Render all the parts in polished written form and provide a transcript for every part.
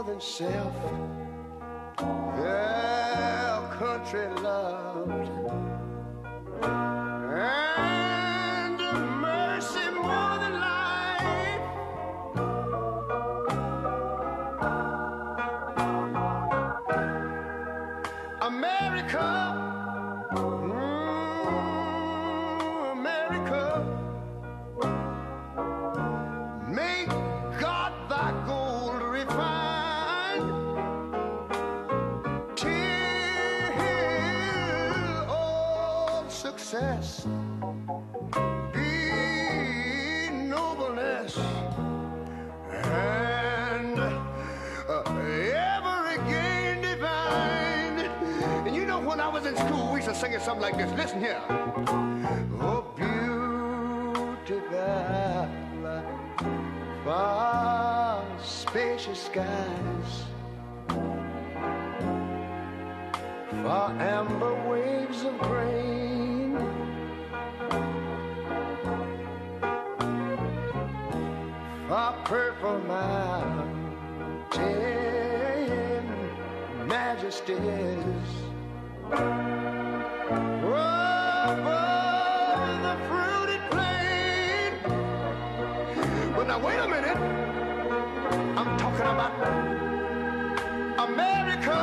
more than self. Well, country loved, and mercy more than life. America, America, make God thy gold refined, till all success be nobleness, and ever again divine. And you know, when I was in school, we used to sing it something like this. Listen here. Oh, beautiful, far spacious skies, far amber waves of grain, far purple mountain majesties, over the fruited plain. But now wait a minute, I'm talking about America,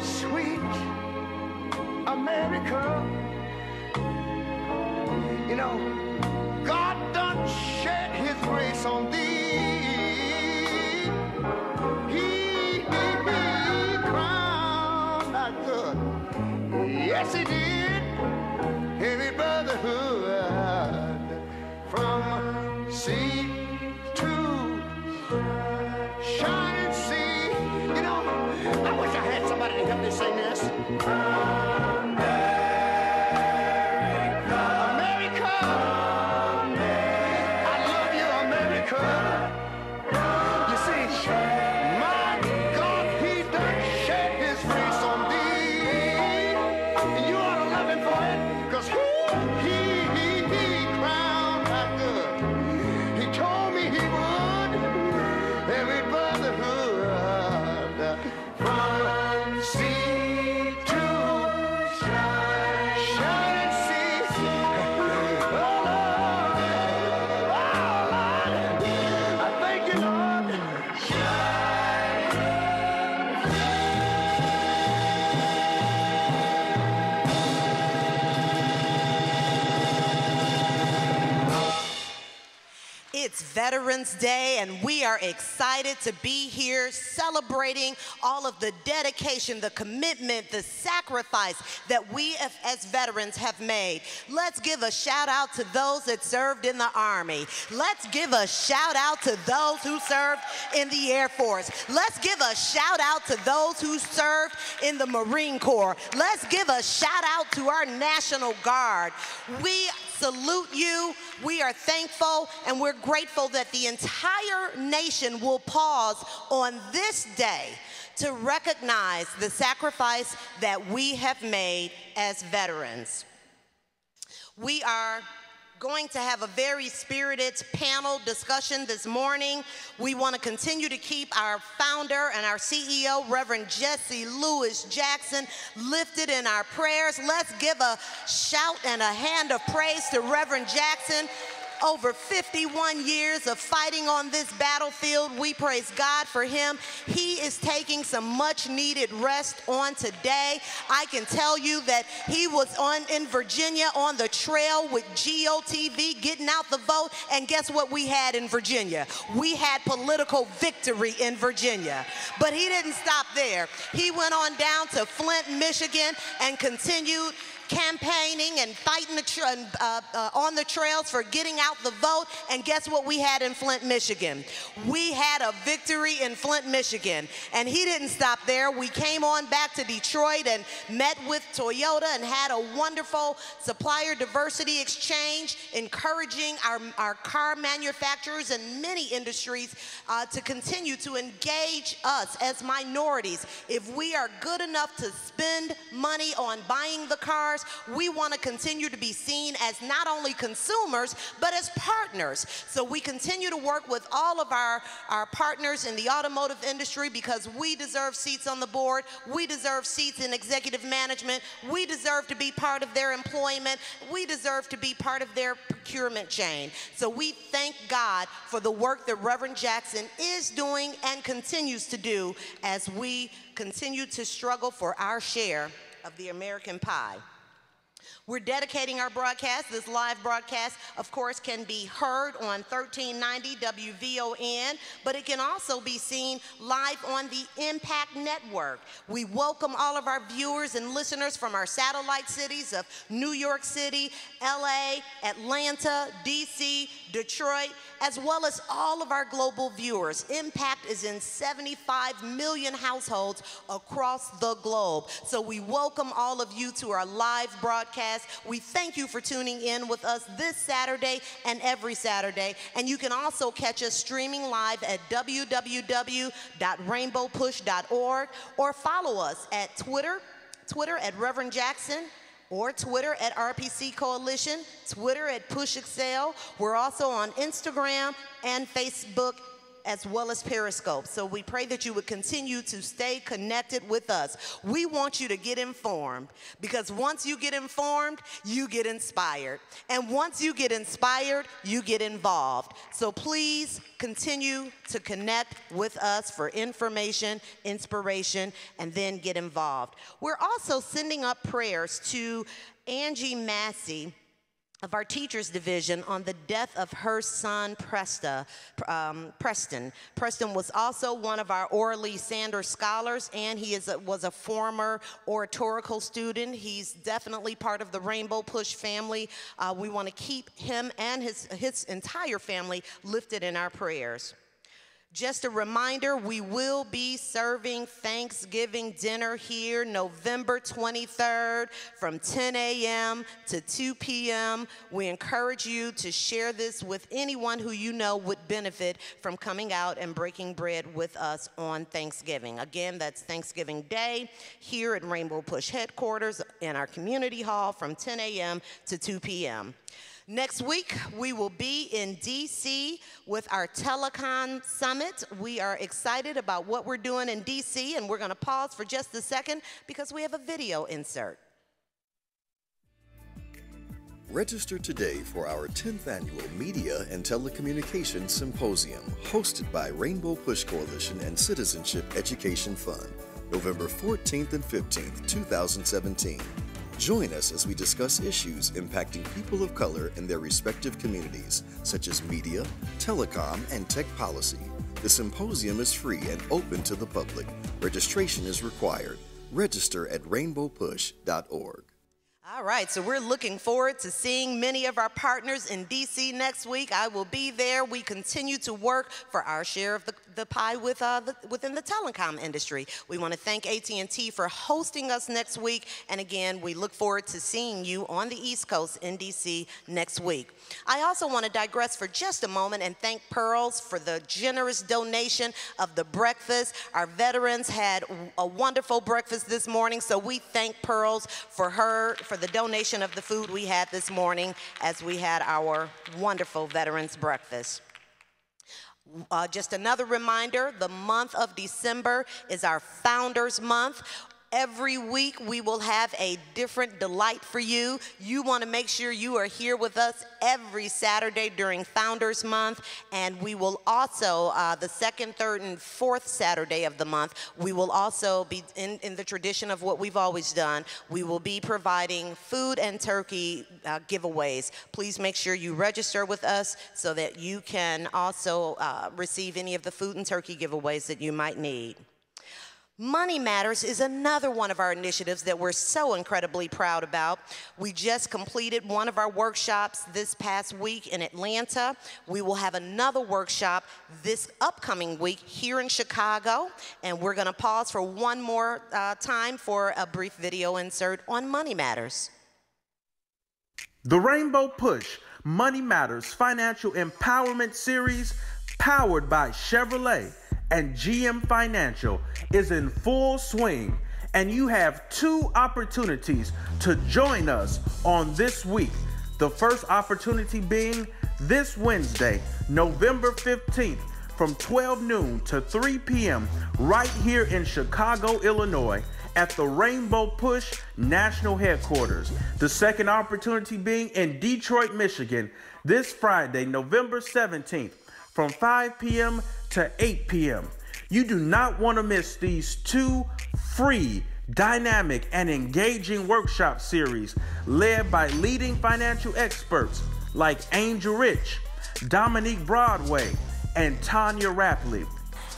sweet America. You know, God done shed his grace on thee. He crowned our good. Yes, he did. Every brotherhood from sea to shining sea. You know, I wish I had somebody to help me sing this. It's Veterans Day, and we are excited to be here celebrating all of the dedication, the commitment, the sacrifice that we as veterans have made. Let's give a shout out to those that served in the Army. Let's give a shout out to those who served in the Air Force. Let's give a shout out to those who served in the Marine Corps. Let's give a shout out to our National Guard. We salute you. We are thankful, and we're grateful that the entire nation will pause on this day to recognize the sacrifice that we have made as veterans. We are going to have a very spirited panel discussion this morning. We want to continue to keep our founder and our CEO, Reverend Jesse Louis Jackson, lifted in our prayers. Let's give a shout and a hand of praise to Reverend Jackson. Over 51 years of fighting on this battlefield. We praise God for him. He is taking some much needed rest on today. I can tell you that he was in Virginia on the trail with GOTV getting out the vote, and guess what we had in Virginia? We had political victory in Virginia. But he didn't stop there. He went on down to Flint, Michigan, and continued campaigning and fighting on the trails for getting out the vote. And guess what we had in Flint, Michigan? We had a victory in Flint, Michigan. And he didn't stop there. We came on back to Detroit and met with Toyota and had a wonderful supplier diversity exchange, encouraging our car manufacturers and many industries to continue to engage us as minorities. If we are good enough to spend money on buying the cars, customers. We want to continue to be seen as not only consumers, but as partners. So we continue to work with all of our partners in the automotive industry because we deserve seats on the board. We deserve seats in executive management. We deserve to be part of their employment. We deserve to be part of their procurement chain. So we thank God for the work that Reverend Jackson is doing and continues to do as we continue to struggle for our share of the American pie. We're dedicating our broadcast. This live broadcast, of course, can be heard on 1390 WVON, but it can also be seen live on the Impact Network. We welcome all of our viewers and listeners from our satellite cities of New York City, LA, Atlanta, DC, Detroit, as well as all of our global viewers. Impact is in 75 million households across the globe. So we welcome all of you to our live broadcast. We thank you for tuning in with us this Saturday and every Saturday. And you can also catch us streaming live at www.rainbowpush.org or follow us at Twitter at Reverend Jackson, or Twitter at RPC Coalition, Twitter at Push Excel. We're also on Instagram and Facebook, as well as Periscope. So we pray that you would continue to stay connected with us. We want you to get informed, because once you get informed, you get inspired. And once you get inspired, you get involved. So please continue to connect with us for information, inspiration, and then get involved. We're also sending up prayers to Angie Massey of our teachers division on the death of her son, Preston. Preston was also one of our Orly Sanders scholars, and he was a former oratorical student. He's definitely part of the Rainbow Push family. We want to keep him and his entire family lifted in our prayers. Just a reminder, we will be serving Thanksgiving dinner here November 23rd from 10 a.m. to 2 p.m. We encourage you to share this with anyone who you know would benefit from coming out and breaking bread with us on Thanksgiving. Again, that's Thanksgiving Day here at Rainbow Push headquarters in our community hall from 10 a.m. to 2 p.m. Next week, we will be in DC with our Telecom Summit. We are excited about what we're doing in DC, and we're going to pause for just a second because we have a video insert. Register today for our 10th Annual Media and Telecommunications Symposium, hosted by Rainbow Push Coalition and Citizenship Education Fund, November 14th and 15th, 2017. Join us as we discuss issues impacting people of color in their respective communities, such as media, telecom, and tech policy. The symposium is free and open to the public. Registration is required. Register at rainbowpush.org. All right, so we're looking forward to seeing many of our partners in DC next week. I will be there. We continue to work for our share of the pie within the telecom industry. We want to thank AT&T for hosting us next week. And again, we look forward to seeing you on the East Coast in DC next week. I also want to digress for just a moment and thank Pearls for the generous donation of the breakfast. Our veterans had a wonderful breakfast this morning, so we thank Pearls for the donation of the food we had this morning as we had our wonderful Veterans Breakfast. Just another reminder, the month of December is our Founders Month. Every week we will have a different delight for you. You want to make sure you are here with us every Saturday during Founders Month, and we will also, the second, third, and fourth Saturday of the month, we will also be in the tradition of what we've always done. We will be providing food and turkey giveaways. Please make sure you register with us so that you can also receive any of the food and turkey giveaways that you might need. Money Matters is another one of our initiatives that we're so incredibly proud about. We just completed one of our workshops this past week in Atlanta. We will have another workshop this upcoming week here in Chicago, and we're going to pause for one more time for a brief video insert on Money Matters. The Rainbow Push Money Matters Financial Empowerment Series, powered by Chevrolet and GM Financial, is in full swing And you have 2 opportunities to join us on this week. The first opportunity being this Wednesday, November 15th, from 12 noon to 3 p.m. right here in Chicago, Illinois, at the Rainbow Push National Headquarters. The second opportunity being in Detroit, Michigan, this Friday, November 17th, from 5 p.m. to 8 p.m. You do not want to miss these 2 free, dynamic, and engaging workshop series led by leading financial experts like Angel Rich, Dominique Broadway, and Tanya Rapley.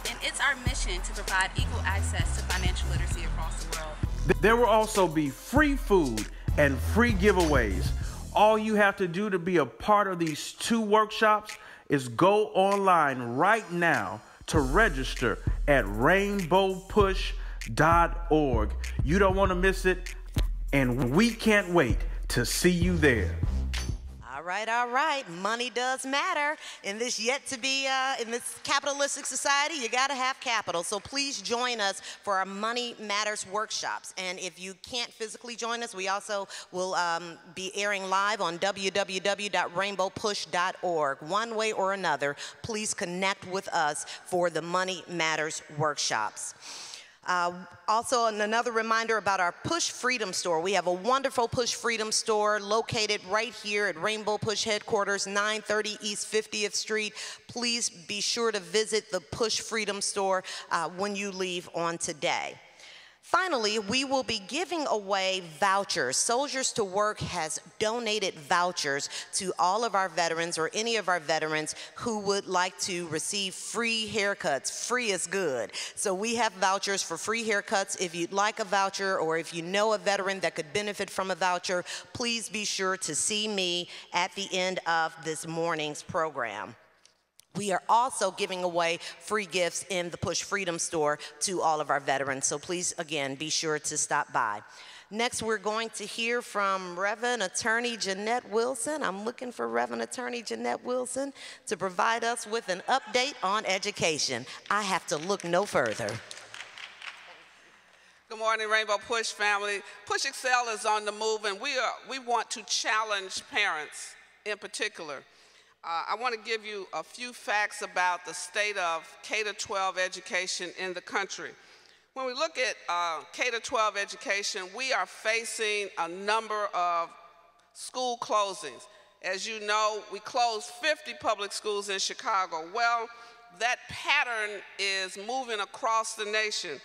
And it's our mission to provide equal access to financial literacy across the world. There will also be free food and free giveaways. All you have to do to be a part of these 2 workshops is go online right now to register at rainbowpush.org. You don't want to miss it, and we can't wait to see you there. All right. Money does matter. In this in this capitalistic society, you got to have capital. So please join us for our Money Matters workshops. And if you can't physically join us, we also will be airing live on www.rainbowpush.org. One way or another, please connect with us for the Money Matters workshops. Also, another reminder about our Push Freedom Store. We have a wonderful Push Freedom Store located right here at Rainbow Push headquarters, 930 East 50th Street. Please be sure to visit the Push Freedom Store when you leave on today. Finally, we will be giving away vouchers. Soldiers to Work has donated vouchers to all of our veterans or any of our veterans who would like to receive free haircuts. Free is good. So we have vouchers for free haircuts. If you'd like a voucher or if you know a veteran that could benefit from a voucher, please be sure to see me at the end of this morning's program. We are also giving away free gifts in the Push Freedom Store to all of our veterans. So please, again, be sure to stop by. Next, we're going to hear from Reverend Attorney Jeanette Wilson. I'm looking for Reverend Attorney Jeanette Wilson to provide us with an update on education. I have to look no further. Good morning, Rainbow Push family. Push Excel is on the move, and we want to challenge parents in particular. I want to give you a few facts about the state of K-12 education in the country. When we look at K-12 education, we are facing a number of school closings. As you know, we closed 50 public schools in Chicago. Well, that pattern is moving across the nation.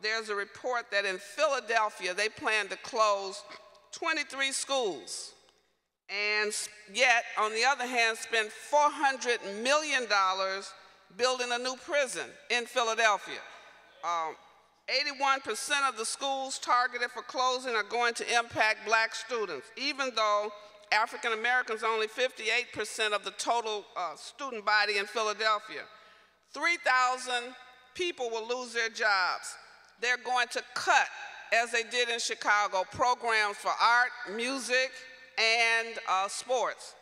There's a report that in Philadelphia, they plan to close 23 schools. And yet, on the other hand, spend $400 million building a new prison in Philadelphia. 81% of the schools targeted for closing are going to impact black students, even though African Americans are only 58% of the total student body in Philadelphia. 3,000 people will lose their jobs. They're going to cut, as they did in Chicago, programs for art, music, and sports.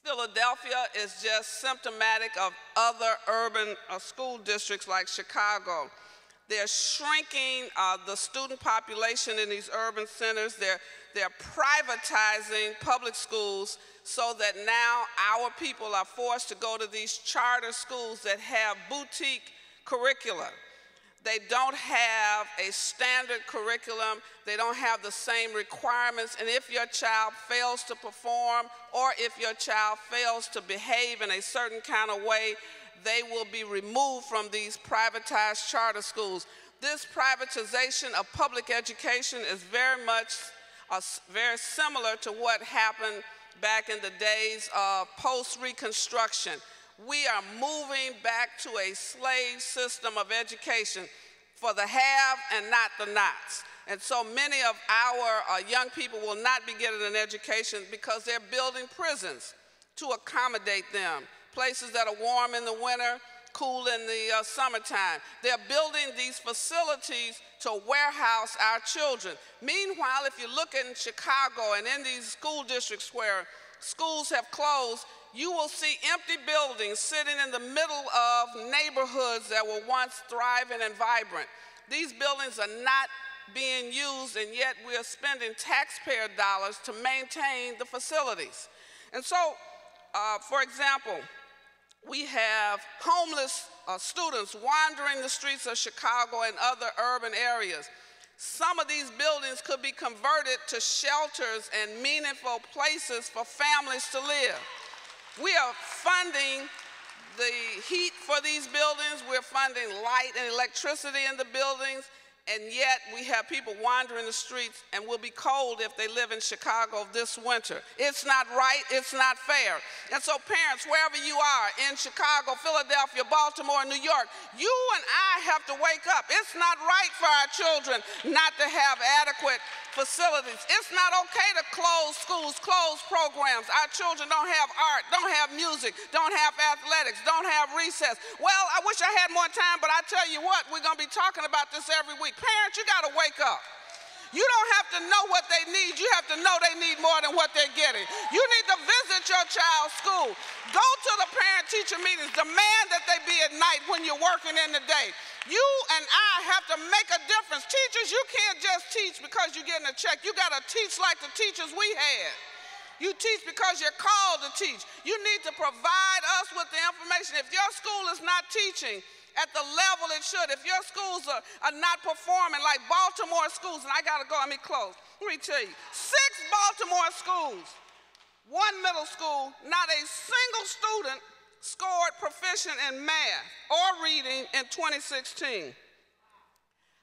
Philadelphia is just symptomatic of other urban school districts like Chicago. They're shrinking the student population in these urban centers. They're privatizing public schools so that now our people are forced to go to these charter schools that have boutique curricula. They don't have a standard curriculum. They don't have the same requirements. And if your child fails to perform or if your child fails to behave in a certain kind of way, they will be removed from these privatized charter schools. This privatization of public education is very similar to what happened back in the days of post-Reconstruction. We are moving back to a slave system of education for the have and not the nots. And so many of our young people will not be getting an education because they're building prisons to accommodate them. Places that are warm in the winter, cool in the summertime. They're building these facilities to warehouse our children. Meanwhile, if you look in Chicago and in these school districts where schools have closed, you will see empty buildings sitting in the middle of neighborhoods that were once thriving and vibrant. These buildings are not being used, and yet we are spending taxpayer dollars to maintain the facilities. And so, for example, we have homeless students wandering the streets of Chicago and other urban areas. Some of these buildings could be converted to shelters and meaningful places for families to live. We are funding the heat for these buildings. We're funding light and electricity in the buildings. And yet we have people wandering the streets and will be cold if they live in Chicago this winter. It's not right, it's not fair. And so parents, wherever you are, in Chicago, Philadelphia, Baltimore, New York, you and I have to wake up. It's not right for our children not to have adequate facilities. It's not okay to close schools, close programs. Our children don't have art, don't have music, don't have athletics, don't have recess. Well, I wish I had more time, but I tell you what, we're going to be talking about this every week. Parents, you got to wake up. You don't have to know what they need. You have to know they need more than what they're getting. You need to visit your child's school. Go to the parent-teacher meetings. Demand that they be at night when you're working in the day. You and I have to make a difference. Teachers, you can't just teach because you're getting a check. You got to teach like the teachers we had. You teach because you're called to teach. You need to provide us with the information. If your school is not teaching at the level it should, if your schools are not performing like Baltimore schools, and I got to go, let me close. Let me tell you, 6 Baltimore schools, 1 middle school, not a single student scored proficient in math or reading in 2016.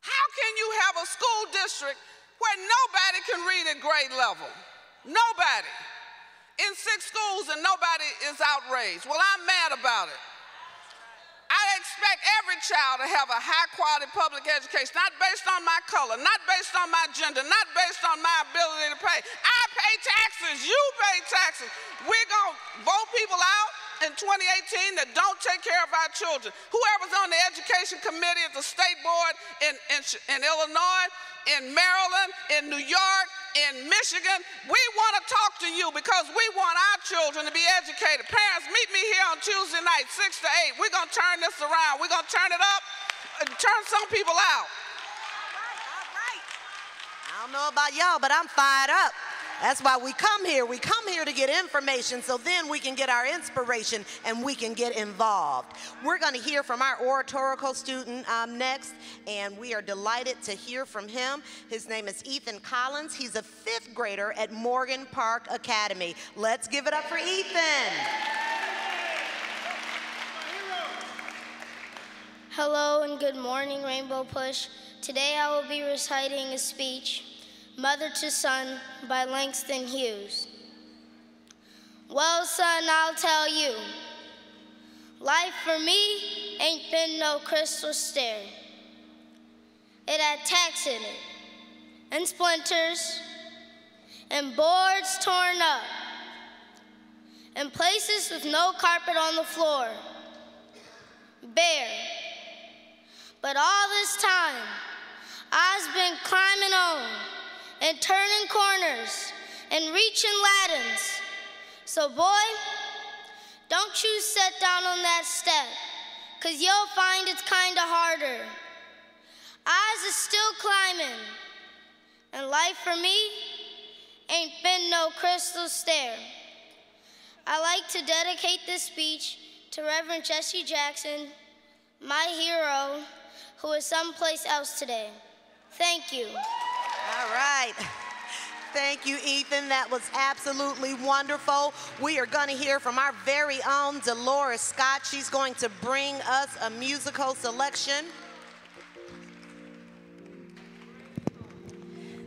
How can you have a school district where nobody can read at grade level? Nobody. In 6 schools and nobody is outraged. Well, I'm mad about it. I expect every child to have a high-quality public education, not based on my color, not based on my gender, not based on my ability to pay. I pay taxes. You pay taxes. We're going to vote people out in 2018 that don't take care of our children. Whoever's on the education committee at the state board in Illinois, in Maryland, in New York, in Michigan, we want to talk to you because we want our children to be educated. Parents, meet me here on Tuesday night, 6 to 8. We're going to turn this around. We're going to turn it up and turn some people out. All right. I don't know about y'all, but I'm fired up. That's why we come here. We come here to get information so then we can get our inspiration and we can get involved. We're going to hear from our oratorical student next, and we are delighted to hear from him. His name is Ethan Collins. He's a 5th grader at Morgan Park Academy. Let's give it up for Ethan. Hello and good morning, Rainbow Push. Today I will be reciting a speech, Mother to Son by Langston Hughes. Well, son, I'll tell you, life for me ain't been no crystal stair. It had tacks in it, and splinters, and boards torn up, and places with no carpet on the floor, bare. But all this time, I've been climbing on, and turning corners, and reaching ladders. So boy, don't you sit down on that step, 'cause you'll find it's kinda harder. Eyes is still climbing, and life for me ain't been no crystal stair. I like to dedicate this speech to Reverend Jesse Jackson, my hero, who is someplace else today. Thank you. All right. Thank you, Ethan. That was absolutely wonderful. We are going to hear from our very own Dolores Scott. She's going to bring us a musical selection.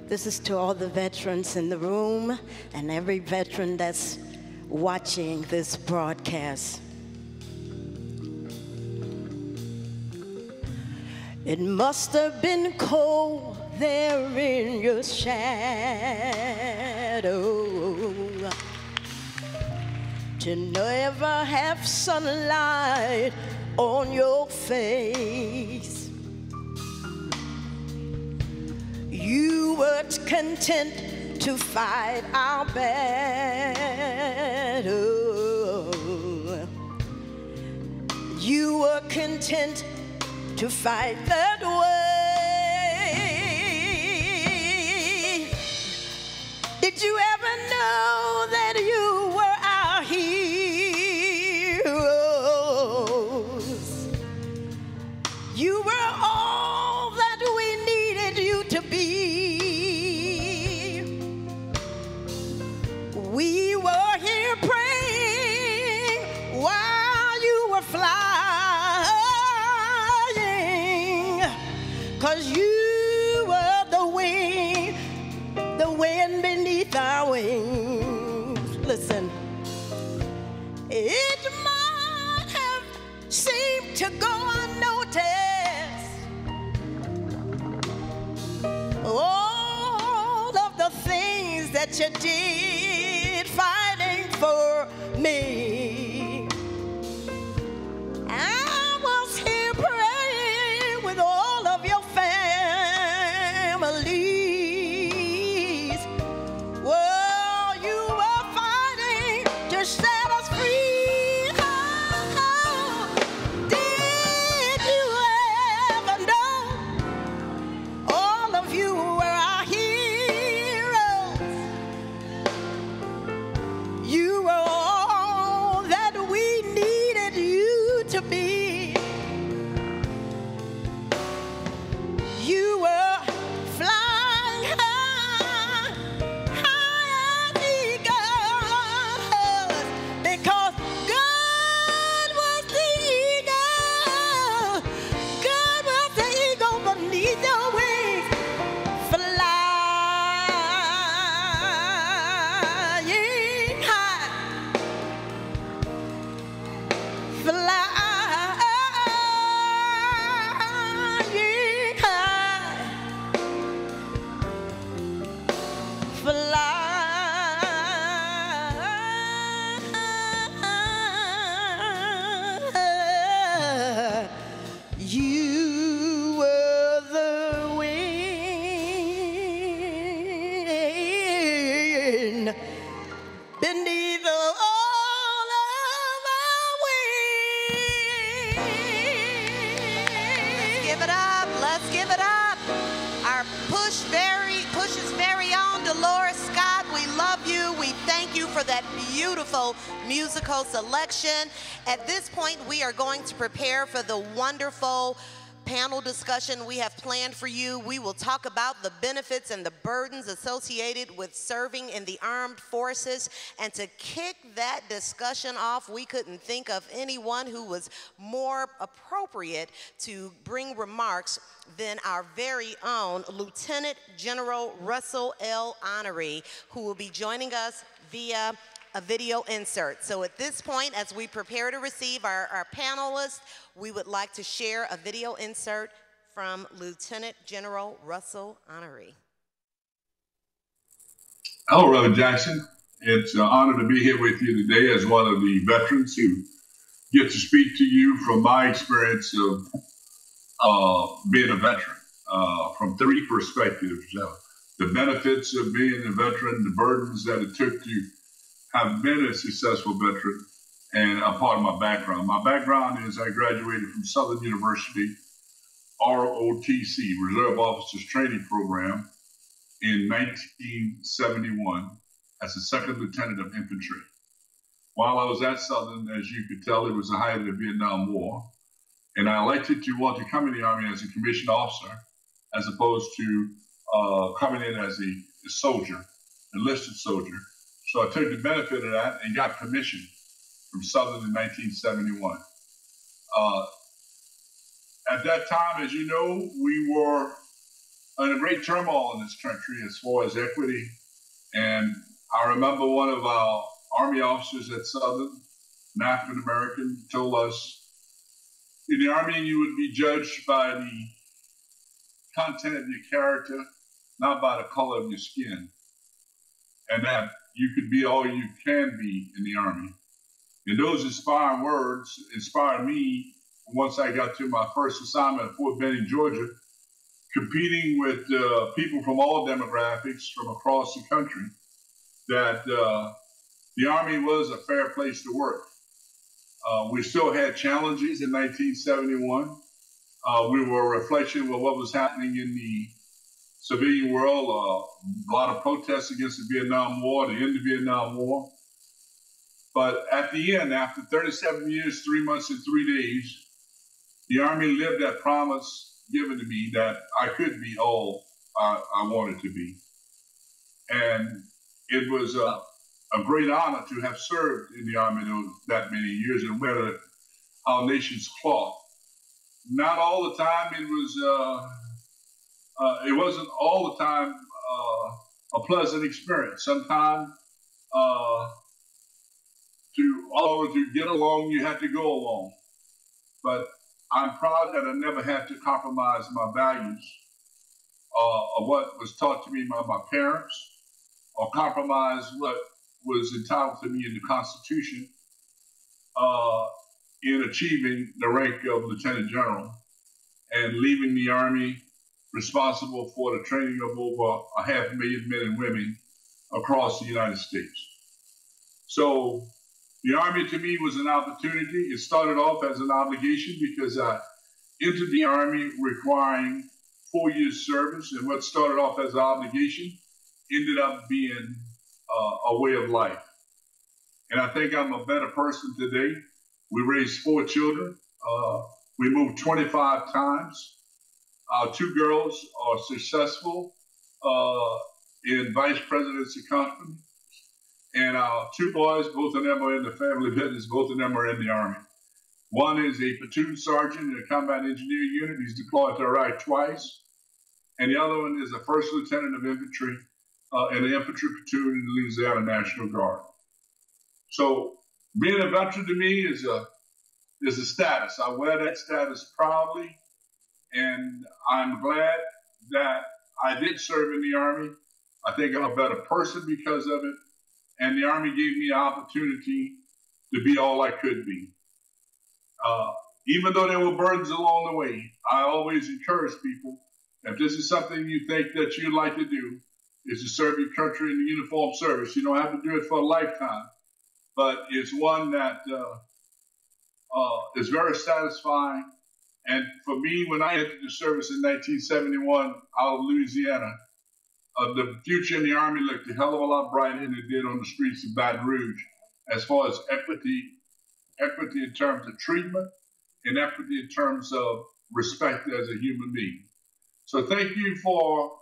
This is to all the veterans in the room and every veteran that's watching this broadcast. It must have been cold there in your shadow to never have sunlight on your face. You were content to fight our battle. You were content to fight that way. Did you ever know that you were our heroes? You were all that we needed you to be. We were here praying while you were flying, 'cause you were the wind beneath our wings. Listen, it might have seemed to go unnoticed, all of the things that you did fighting for me. I was here praying with all of your families. Well, you were fighting to set us free. Oh, did you ever know all of you were our heroes? You were all that we needed you to be. You were flying high, high as eagles, because God was the eagle. God was the eagle beneath your wings, flying high, flying high. You were the wind beneath all of our wings. Give it up. Let's give it up. Our Push's very own Dolores Scott. We love you. We thank you for that beautiful musical selection. At this point, we are going to prepare for the wonderful panel discussion we have planned for you. We will talk about the benefits and the burdens associated with serving in the armed forces. And to kick that discussion off, we couldn't think of anyone who was more appropriate to bring remarks than our very own Lieutenant General Russell L. Honoré, who will be joining us via a video insert. So at this point, as we prepare to receive our panelists, we would like to share a video insert from Lieutenant General Russell Honoré. Hello, Reverend Jackson. It's an honor to be here with you today as one of the veterans who get to speak to you from my experience of being a veteran from three perspectives. The benefits of being a veteran, the burdens that it took to have been a successful veteran, and a part of my background. My background is I graduated from Southern University, ROTC, Reserve Officers Training Program, in 1971 as a second lieutenant of infantry. While I was at Southern, as you could tell, it was the height of the Vietnam War, and I elected to want to come in the Army as a commissioned officer, as opposed to coming in as a soldier, enlisted soldier. So I took the benefit of that and got permission from Southern in 1971. At that time, as you know, we were in a great turmoil in this country as far as equity. And I remember one of our Army officers at Southern, an African American, told us, in the Army, you would be judged by the content of your character, not by the color of your skin. And that you could be all you can be in the Army. And those inspiring words inspired me once I got to my first assignment at Fort Benning, Georgia, competing with people from all demographics from across the country, that the Army was a fair place to work. We still had challenges in 1971. We were a reflection of what was happening in the civilian world, a lot of protests against the Vietnam War, the end of the Vietnam War. But at the end, after 37 years, 3 months, and 3 days, the Army lived that promise given to me that I could be all I wanted to be. And it was a great honor to have served in the Army that many years and wear our nation's cloth. Not all the time it wasn't all the time a pleasant experience. Sometimes to get along, you had to go along. But I'm proud that I never had to compromise my values of what was taught to me by my parents, or compromise what was entitled to me in the Constitution in achieving the rank of Lieutenant General and leaving the Army responsible for the training of over 500,000 men and women across the United States. So the Army to me was an opportunity. It started off as an obligation because I entered the Army requiring 4 years service, and what started off as an obligation ended up being a way of life. And I think I'm a better person today. We raised 4 children. We moved 25 times. Our 2 girls are successful in vice presidency company. And our 2 boys, both of them are in the family business, both of them are in the Army. One is a platoon sergeant in a combat engineering unit. He's deployed to Iraq twice. And the other one is a first lieutenant of infantry in the infantry platoon in the Louisiana National Guard. So being a veteran to me is a status. I wear that status proudly, and I'm glad that I did serve in the Army. I think I'm a better person because of it, and the Army gave me an opportunity to be all I could be. Even though there were burdens along the way, I always encourage people, if this is something you think that you'd like to do, is to serve your country in the uniformed service. You don't have to do it for a lifetime, but it's one that is very satisfying. And for me, when I entered the service in 1971 out of Louisiana, the future in the Army looked a hell of a lot brighter than it did on the streets of Baton Rouge, as far as equity in terms of treatment and equity in terms of respect as a human being. So thank you for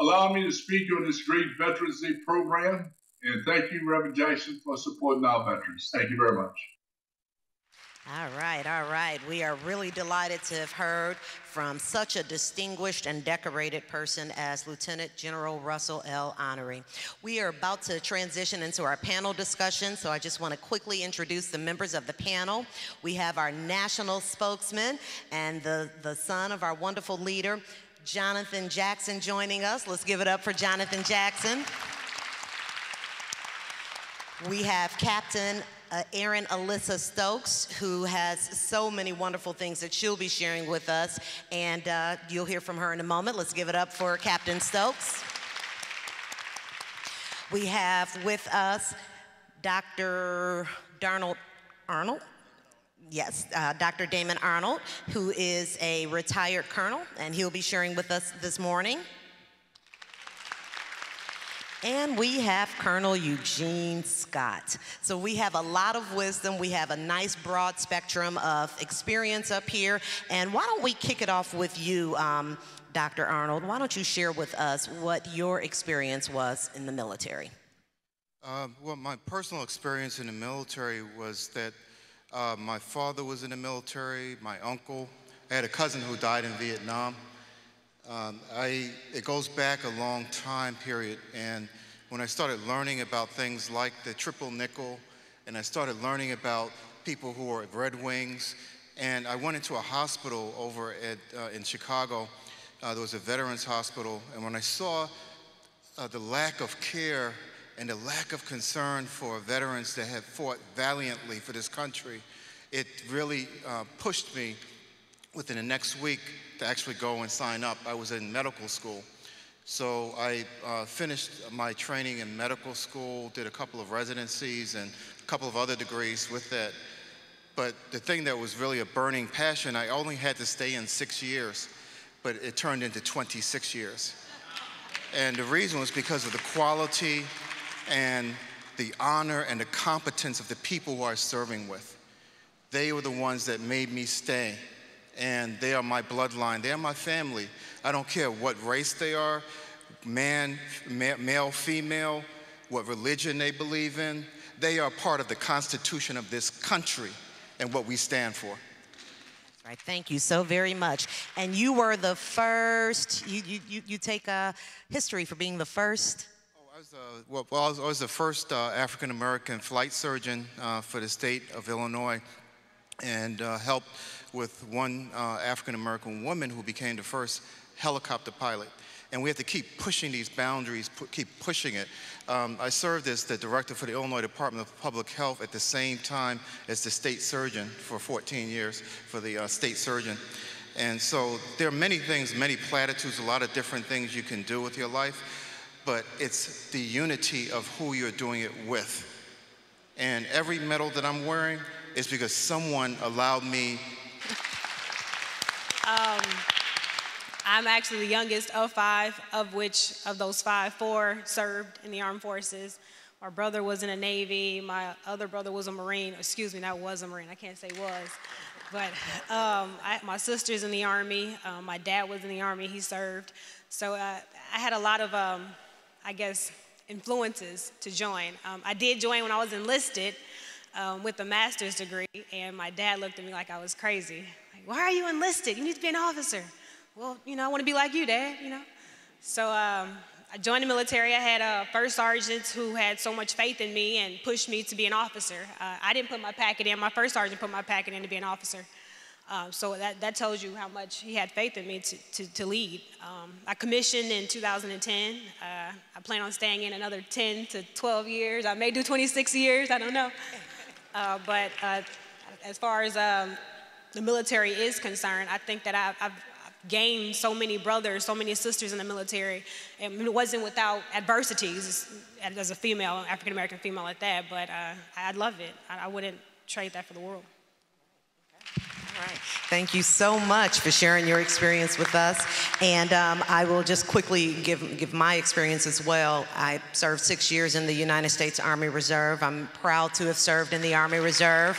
allowing me to speak on this great Veterans Day program. And thank you, Reverend Jackson, for supporting our veterans. Thank you very much. All right, all right. We are really delighted to have heard from such a distinguished and decorated person as Lieutenant General Russell L. Honoré. We are about to transition into our panel discussion, so I just want to quickly introduce the members of the panel. We have our national spokesman and the son of our wonderful leader, Jonathan Jackson, joining us. Let's give it up for Jonathan Jackson. We have Captain Erin Alyssa Stokes, who has so many wonderful things that she'll be sharing with us, and you'll hear from her in a moment. Let's give it up for Captain Stokes. We have with us Dr. Darnold Arnold. Yes, Dr. Damon Arnold, who is a retired colonel, and he'll be sharing with us this morning. And we have Colonel Eugene Scott. So we have a lot of wisdom. We have a nice broad spectrum of experience up here. And why don't we kick it off with you, Dr. Arnold? Why don't you share with us what your experience was in the military? Well, my personal experience in the military was that my father was in the military, my uncle. I had a cousin who died in Vietnam. It goes back a long time period, and when I started learning about things like the triple nickel, and I started learning about people who were Red Wings, and I went into a hospital over in Chicago. There was a veterans hospital, and when I saw the lack of care and the lack of concern for veterans that had fought valiantly for this country, it really pushed me within the next week to actually go and sign up. I was in medical school. So I finished my training in medical school, did a couple of residencies and a couple of other degrees with that. But the thing that was really a burning passion, I only had to stay in 6 years. but it turned into 26 years. And the reason was because of the quality and the honor and the competence of the people who I was serving with. They were the ones that made me stay. And they are my bloodline. They are my family. I don't care what race they are, man, male, female, what religion they believe in. They are part of the Constitution of this country and what we stand for. Right, thank you so very much. And you were the first, you take history for being the first? Oh, I was the first African-American flight surgeon for the state of Illinois, and helped with one African-American woman who became the first helicopter pilot. And we have to keep pushing these boundaries, keep pushing it. I served as the director for the Illinois Department of Public Health at the same time as the state surgeon for 14 years for the state surgeon. And so there are many things, many platitudes, a lot of different things you can do with your life, but it's the unity of who you're doing it with. And every medal that I'm wearing is because someone allowed me. I'm actually the youngest of 5, of which, of those 5, 4 served in the armed forces. My brother was in the Navy. My other brother was a Marine. Excuse me, that was a Marine. I can't say was. But my sister's in the Army. My dad was in the Army. He served. So I had a lot of, I guess, influences to join. I did join when I was enlisted with a master's degree, and my dad looked at me like I was crazy. Like, why are you enlisted? You need to be an officer. Well, you know, I want to be like you, Dad, you know. So I joined the military. I had first sergeants who had so much faith in me and pushed me to be an officer. I didn't put my packet in. My first sergeant put my packet in to be an officer. So that tells you how much he had faith in me to lead. I commissioned in 2010. I plan on staying in another 10 to 12 years. I may do 26 years, I don't know. But as far as the military is concerned, I think that I've gained so many brothers, so many sisters in the military. And it wasn't without adversities as a female, African-American female at that, but I love it. I wouldn't trade that for the world. All right. Thank you so much for sharing your experience with us. And I will just quickly give my experience as well. I served 6 years in the United States Army Reserve. I'm proud to have served in the Army Reserve.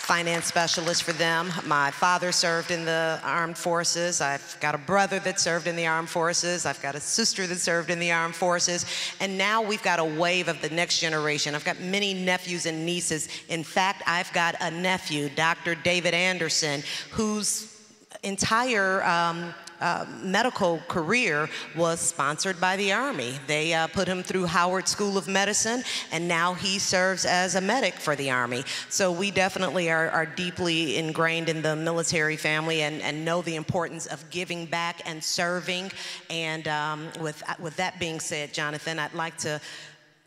Finance specialist for them. My father served in the armed forces. I've got a brother that served in the armed forces. I've got a sister that served in the armed forces. And now we've got a wave of the next generation. I've got many nephews and nieces. In fact, I've got a nephew, Dr. David Anderson, whose entire medical career was sponsored by the Army. They put him through Howard School of Medicine, and now he serves as a medic for the Army. So we definitely are deeply ingrained in the military family and know the importance of giving back and serving. And with that being said, Jonathan, I'd like to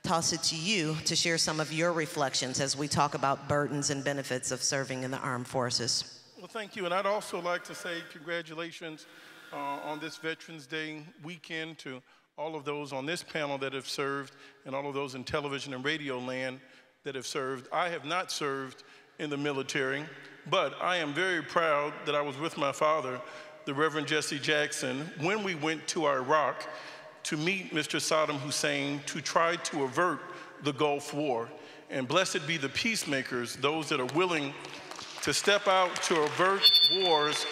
toss it to you to share some of your reflections as we talk about burdens and benefits of serving in the armed forces. Well, thank you. And I'd also like to say congratulations on this Veterans Day weekend to all of those on this panel that have served and all of those in television and radio land that have served. I have not served in the military, but I am very proud that I was with my father, the Reverend Jesse Jackson, when we went to Iraq to meet Mr. Saddam Hussein to try to avert the Gulf War. And blessed be the peacemakers, those that are willing to step out to avert wars.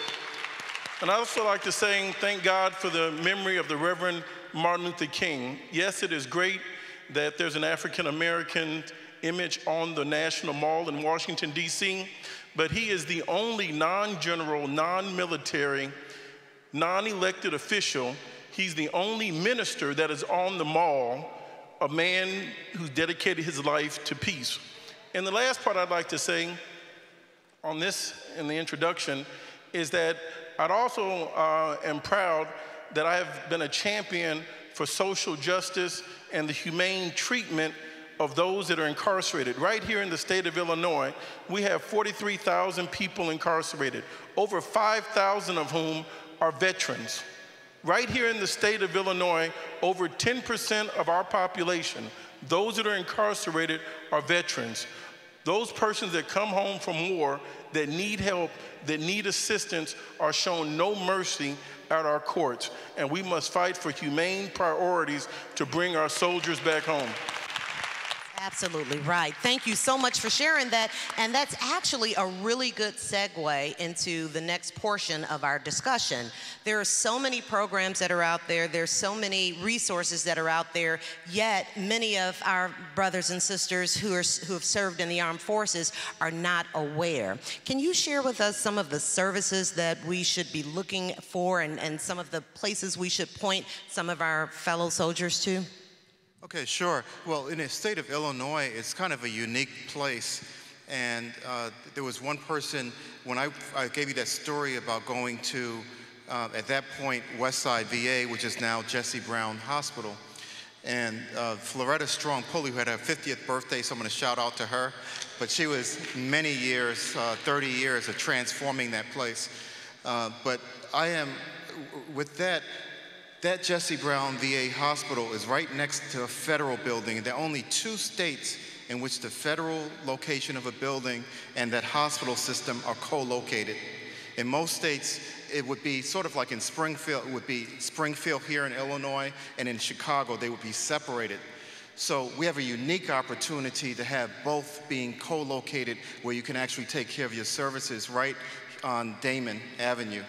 And I'd also like to say thank God for the memory of the Reverend Martin Luther King. Yes, it is great that there's an African-American image on the National Mall in Washington, D.C., but he is the only non-general, non-military, non-elected official. He's the only minister that is on the mall, a man who's dedicated his life to peace. And the last part I'd like to say on this in the introduction is that I'd also am proud that I have been a champion for social justice and the humane treatment of those that are incarcerated. Right here in the state of Illinois, we have 43,000 people incarcerated, over 5,000 of whom are veterans. Right here in the state of Illinois, over 10% of our population, those that are incarcerated, are veterans. Those persons that come home from war, that need help, that need assistance, are shown no mercy at our courts. And we must fight for humane priorities to bring our soldiers back home. Absolutely right. Thank you so much for sharing that. And that's actually a really good segue into the next portion of our discussion. There are so many programs that are out there. There's so many resources that are out there, yet many of our brothers and sisters who have served in the armed forces are not aware. Can you share with us some of the services that we should be looking for and some of the places we should point some of our fellow soldiers to? Okay, sure. Well, in the state of Illinois, it's kind of a unique place. And there was one person, when I gave you that story about going to, at that point, Westside VA, which is now Jesse Brown Hospital. And Floretta Strong Pulley, who had her 50th birthday, so I'm going to shout out to her. But she was many years, 30 years of transforming that place. But I am, with that Jesse Brown VA hospital is right next to a federal building. There are only 2 states in which the federal location of a building and that hospital system are co-located. In most states, it would be sort of like in Springfield, it would be Springfield here in Illinois, and in Chicago, they would be separated. So we have a unique opportunity to have both being co-located where you can actually take care of your services right on Damon Avenue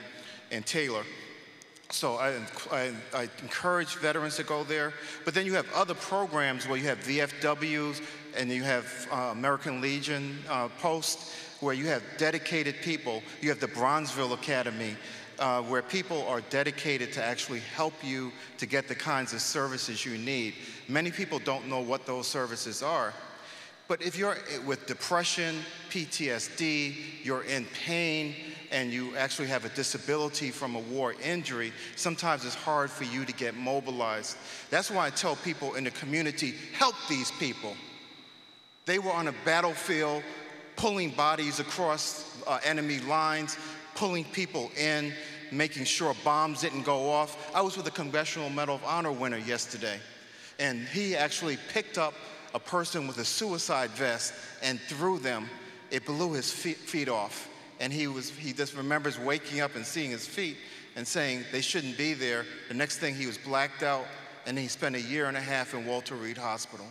in Taylor. So I encourage veterans to go there. But then you have other programs where you have VFWs and you have American Legion Post, where you have dedicated people. You have the Bronzeville Academy, where people are dedicated to actually help you to get the kinds of services you need. Many people don't know what those services are. But if you're with depression, PTSD, you're in pain, and you actually have a disability from a war injury, sometimes it's hard for you to get mobilized. That's why I tell people in the community, help these people. They were on a battlefield, pulling bodies across enemy lines, pulling people in, making sure bombs didn't go off. I was with a Congressional Medal of Honor winner yesterday, and he actually picked up a person with a suicide vest and threw them. It blew his feet off. And he just remembers waking up and seeing his feet and saying they shouldn't be there. The next thing, he was blacked out, and he spent 1.5 years in Walter Reed Hospital.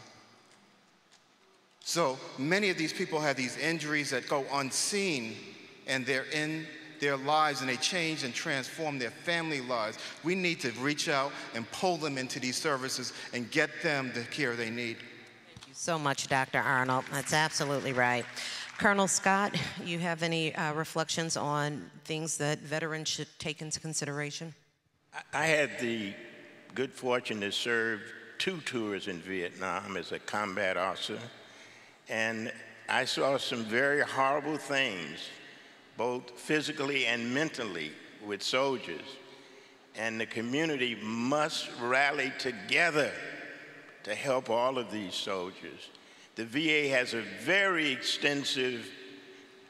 So many of these people have these injuries that go unseen, and they're in their lives, and they change and transform their family lives. We need to reach out and pull them into these services and get them the care they need. Thank you so much, Dr. Arnold. That's absolutely right. Colonel Scott, you have any reflections on things that veterans should take into consideration? I had the good fortune to serve 2 tours in Vietnam as a combat officer, and I saw some very horrible things, both physically and mentally, with soldiers. And the community must rally together to help all of these soldiers. The VA has a very extensive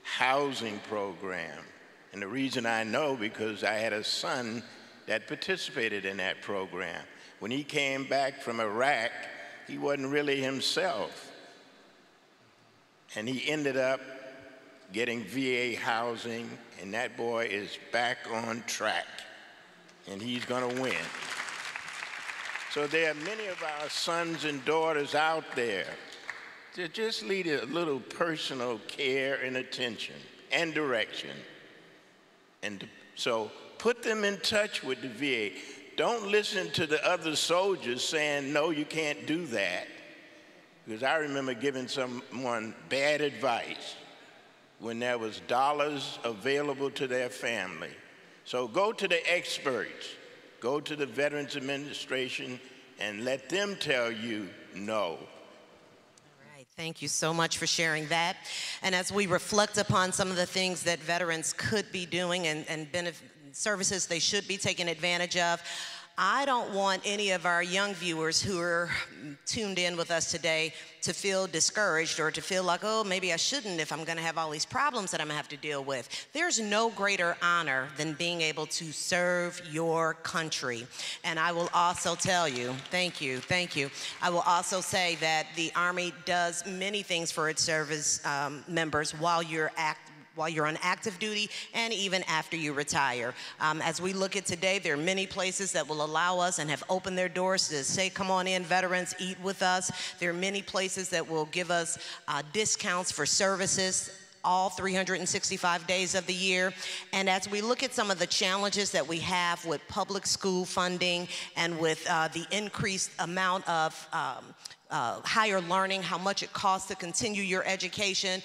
housing program. And the reason I know, because I had a son that participated in that program. When he came back from Iraq, he wasn't really himself. And he ended up getting VA housing, and that boy is back on track, and he's gonna win. So there are many of our sons and daughters out there to just need a little personal care and attention and direction. And so put them in touch with the VA. Don't listen to the other soldiers saying, no, you can't do that. Because I remember giving someone bad advice when there was dollars available to their family. So go to the experts, go to the Veterans Administration, and let them tell you no. Thank you so much for sharing that. And as we reflect upon some of the things that veterans could be doing and services they should be taking advantage of, I don't want any of our young viewers who are tuned in with us today to feel discouraged or to feel like, oh, maybe I shouldn't if I'm going to have all these problems that I'm going to have to deal with. There's no greater honor than being able to serve your country. And I will also tell you, thank you. I will also say that the Army does many things for its service members while you're on active duty and even after you retire. As we look at today, there are many places that will allow us and have opened their doors to say, come on in, veterans, eat with us. There are many places that will give us discounts for services all 365 days of the year. And as we look at some of the challenges that we have with public school funding and with the increased amount of higher learning, how much it costs to continue your education,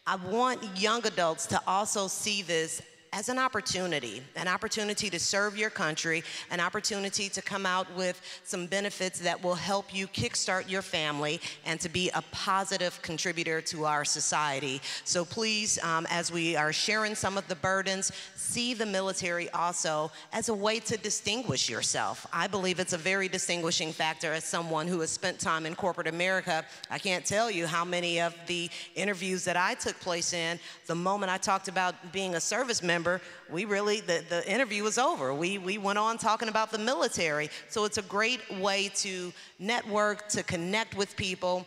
I want young adults to also see this as an opportunity to serve your country, an opportunity to come out with some benefits that will help you kickstart your family and to be a positive contributor to our society. So please, as we are sharing some of the burdens, see the military also as a way to distinguish yourself. I believe it's a very distinguishing factor. As someone who has spent time in corporate America, I can't tell you how many of the interviews that I took place in, the moment I talked about being a service member, the interview was over. We went on talking about the military. So it's a great way to network, to connect with people.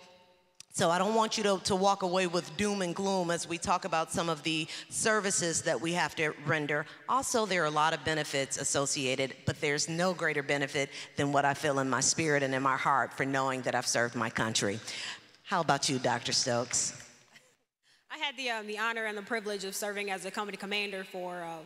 So I don't want you to walk away with doom and gloom as we talk about some of the services that we have to render. Also, there are a lot of benefits associated, but there's no greater benefit than what I feel in my spirit and in my heart for knowing that I've served my country. How about you, Dr. Stokes? I had the honor and the privilege of serving as a company commander for a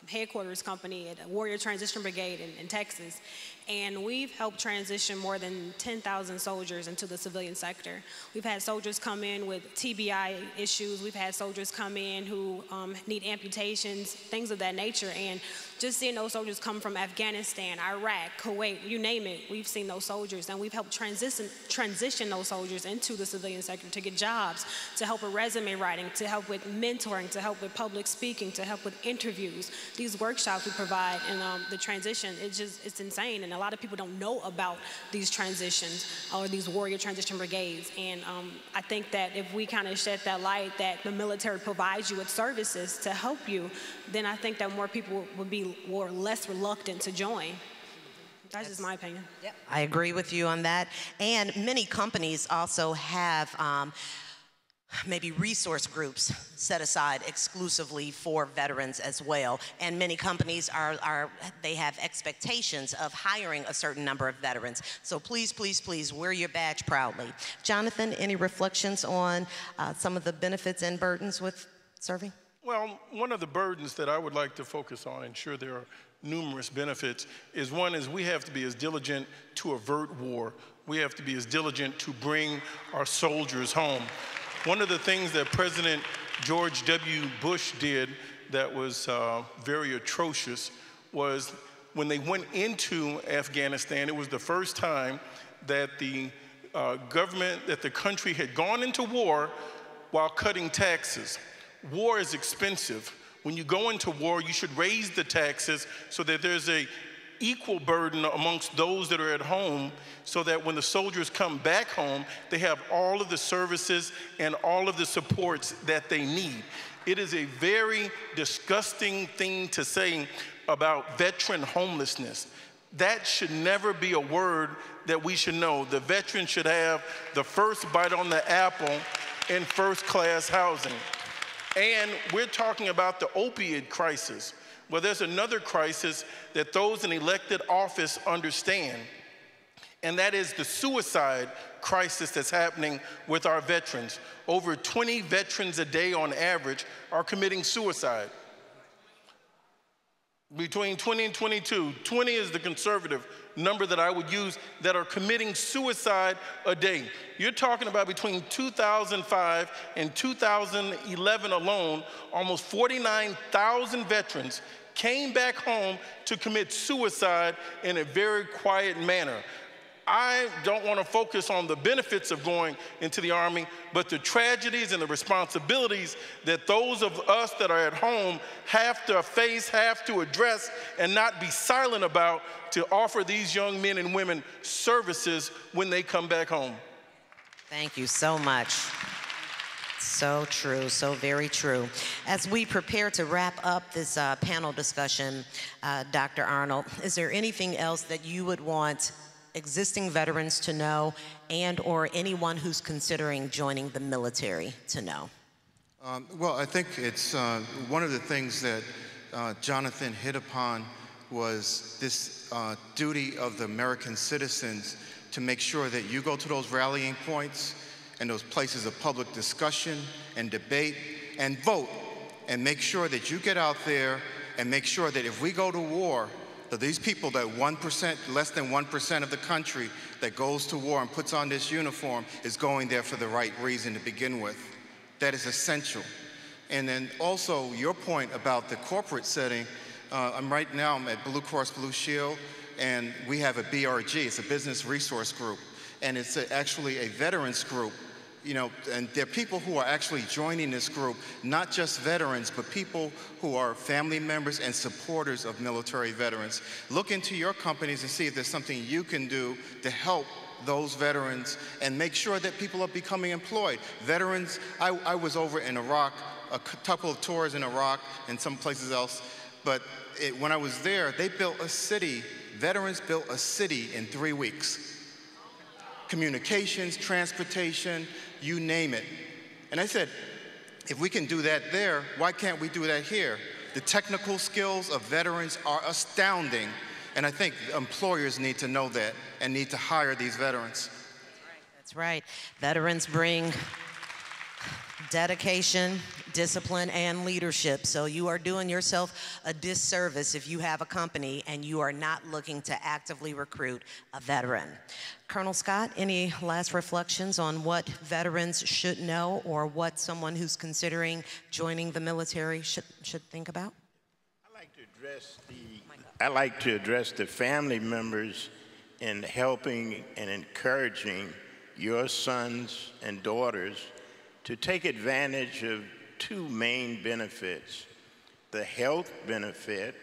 headquarters company at Warrior Transition Brigade in Texas. And we've helped transition more than 10,000 soldiers into the civilian sector. We've had soldiers come in with TBI issues. We've had soldiers come in who need amputations, things of that nature. And just seeing those soldiers come from Afghanistan, Iraq, Kuwait, you name it, we've seen those soldiers. And we've helped transition those soldiers into the civilian sector to get jobs, to help with resume writing, to help with mentoring, to help with public speaking, to help with interviews. These workshops we provide and the transition, it's insane. And a lot of people don't know about these transitions or these warrior transition brigades. And I think that if we kind of shed that light that the military provides you with services to help you, then I think that more people would be less reluctant to join. That's just my opinion. Yep. I agree with you on that. And many companies also have maybe resource groups set aside exclusively for veterans as well. And many companies they have expectations of hiring a certain number of veterans. So please, please, please wear your badge proudly. Jonathan, any reflections on some of the benefits and burdens with serving? Well, one of the burdens that I would like to focus on, and sure there are numerous benefits, is one is we have to be as diligent to avert war. We have to be as diligent to bring our soldiers home. One of the things that President George W. Bush did that was very atrocious was when they went into Afghanistan, it was the first time that the the country had gone into war while cutting taxes. War is expensive. When you go into war, you should raise the taxes so that there's an equal burden amongst those that are at home, so that when the soldiers come back home, they have all of the services and all of the supports that they need. It is a very disgusting thing to say about veteran homelessness. That should never be a word that we should know. The veteran should have the first bite on the apple in first-class housing. And we're talking about the opioid crisis. Well, there's another crisis that those in elected office understand, and that is the suicide crisis that's happening with our veterans. Over 20 veterans a day on average are committing suicide. Between 20 and 22, 20 is the conservative number that I would use, that are committing suicide a day. You're talking about between 2005 and 2011 alone, almost 49,000 veterans came back home to commit suicide in a very quiet manner. I don't want to focus on the benefits of going into the Army, but the tragedies and the responsibilities that those of us that are at home have to face, have to address, and not be silent about to offer these young men and women services when they come back home. Thank you so much. So true, so very true. As we prepare to wrap up this panel discussion, Dr. Arnold, is there anything else that you would want existing veterans to know and or anyone who's considering joining the military to know? Well, I think it's one of the things that Jonathan hit upon was this duty of the American citizens to make sure that you go to those rallying points and those places of public discussion and debate and vote, and make sure that you get out there and make sure that if we go to war, that these people, that 1%, less than 1% of the country that goes to war and puts on this uniform is going there for the right reason to begin with. That is essential. And then also your point about the corporate setting, I'm at Blue Cross Blue Shield, and we have a BRG, it's a business resource group, and it's actually a veterans group. You know, and there are people who are actually joining this group, not just veterans, but people who are family members and supporters of military veterans. Look into your companies and see if there's something you can do to help those veterans and make sure that people are becoming employed. Veterans, I was over in Iraq, a couple of tours in Iraq and some places else, but when I was there, they built a city, veterans built a city in 3 weeks. Communications, transportation, you name it. And I said, if we can do that there, why can't we do that here? The technical skills of veterans are astounding, and I think employers need to know that and need to hire these veterans. That's right. Veterans bring dedication, discipline, and leadership. So you are doing yourself a disservice if you have a company and you are not looking to actively recruit a veteran. Colonel Scott, any last reflections on what veterans should know or what someone who's considering joining the military should think about? I like to address the family members in helping and encouraging your sons and daughters to take advantage of two main benefits: the health benefit,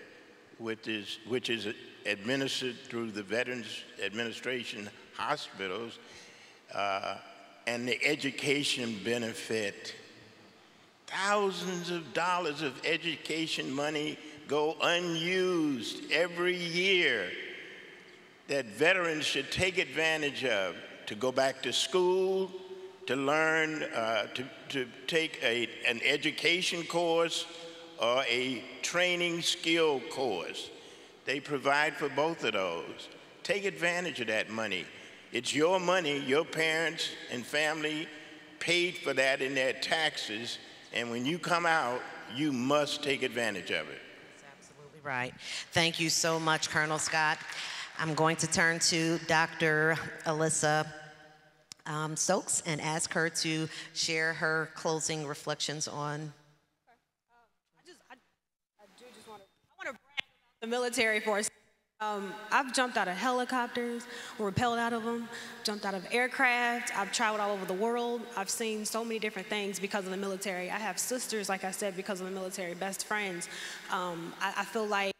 which is administered through the Veterans Administration hospitals, and the education benefit. Thousands of dollars of education money go unused every year that veterans should take advantage of to go back to school, to learn, to take an education course or a training skill course. They provide for both of those. Take advantage of that money. It's your money. Your parents and family paid for that in their taxes, and when you come out, you must take advantage of it. That's absolutely right. Thank you so much, Colonel Scott. I'm going to turn to Dr. Alyssa Stokes and ask her to share her closing reflections on. I want to brag about the military for a second. I've jumped out of helicopters, rappelled out of them, jumped out of aircraft. I've traveled all over the world. I've seen so many different things because of the military. I have sisters, like I said, because of the military, best friends. I feel like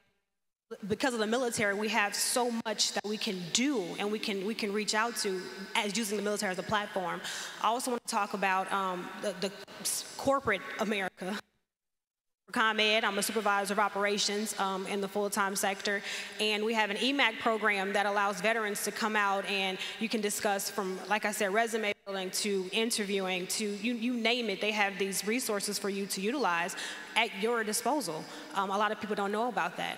because of the military, we have so much that we can do and we can reach out to as using the military as a platform. I also want to talk about the corporate America. ComEd, I'm a supervisor of operations in the full-time sector, and we have an EMAC program that allows veterans to come out and you can discuss from, like I said, resume building to interviewing to you name it. They have these resources for you to utilize at your disposal. A lot of people don't know about that.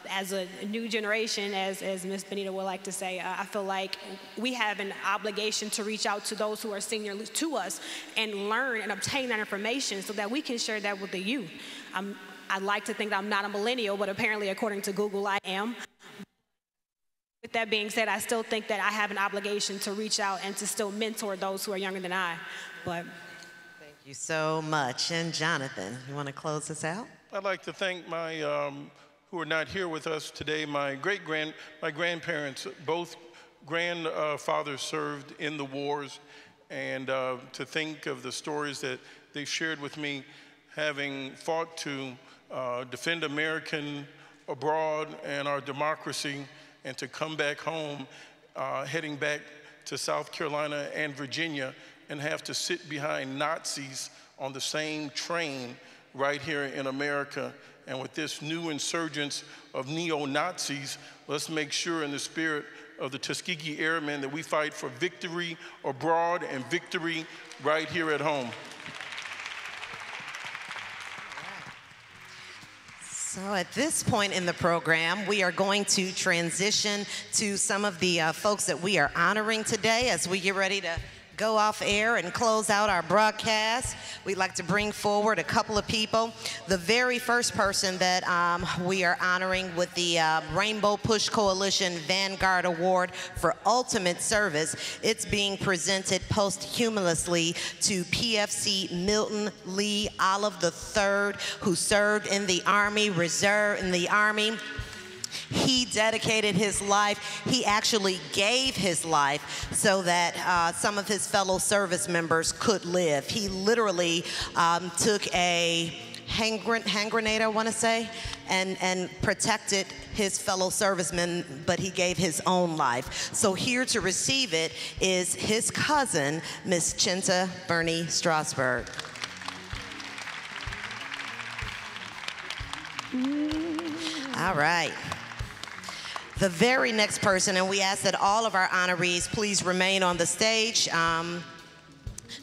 As a new generation, as Ms. Benita would like to say, I feel like we have an obligation to reach out to those who are senior to us and learn and obtain that information so that we can share that with the youth. I'd like to think that I'm not a millennial, but apparently according to Google, I am. With that being said, I still think that I have an obligation to reach out and to still mentor those who are younger than I. But thank you so much. And Jonathan, you want to close this out? I'd like to thank my, who are not here with us today, my grandparents, both grandfathers served in the wars, and to think of the stories that they shared with me, having fought to defend American abroad and our democracy, and to come back home, heading back to South Carolina and Virginia, and have to sit behind Nazis on the same train right here in America. And with this new insurgence of neo-Nazis, let's make sure in the spirit of the Tuskegee Airmen that we fight for victory abroad and victory right here at home. So at this point in the program, we are going to transition to some of the folks that we are honoring today as we get ready to go off air and close out our broadcast. We'd like to bring forward a couple of people. The very first person that we are honoring with the Rainbow Push Coalition Vanguard Award for Ultimate Service, it's being presented posthumously to PFC Milton Lee Olive III, who served in the Army Reserve, in the Army. He dedicated his life. He actually gave his life so that some of his fellow service members could live. He literally took a hand grenade, I want to say, and protected his fellow servicemen, but he gave his own life. So here to receive it is his cousin, Miss Chinta Bernie Strasberg. All right. The very next person, and we ask that all of our honorees please remain on the stage.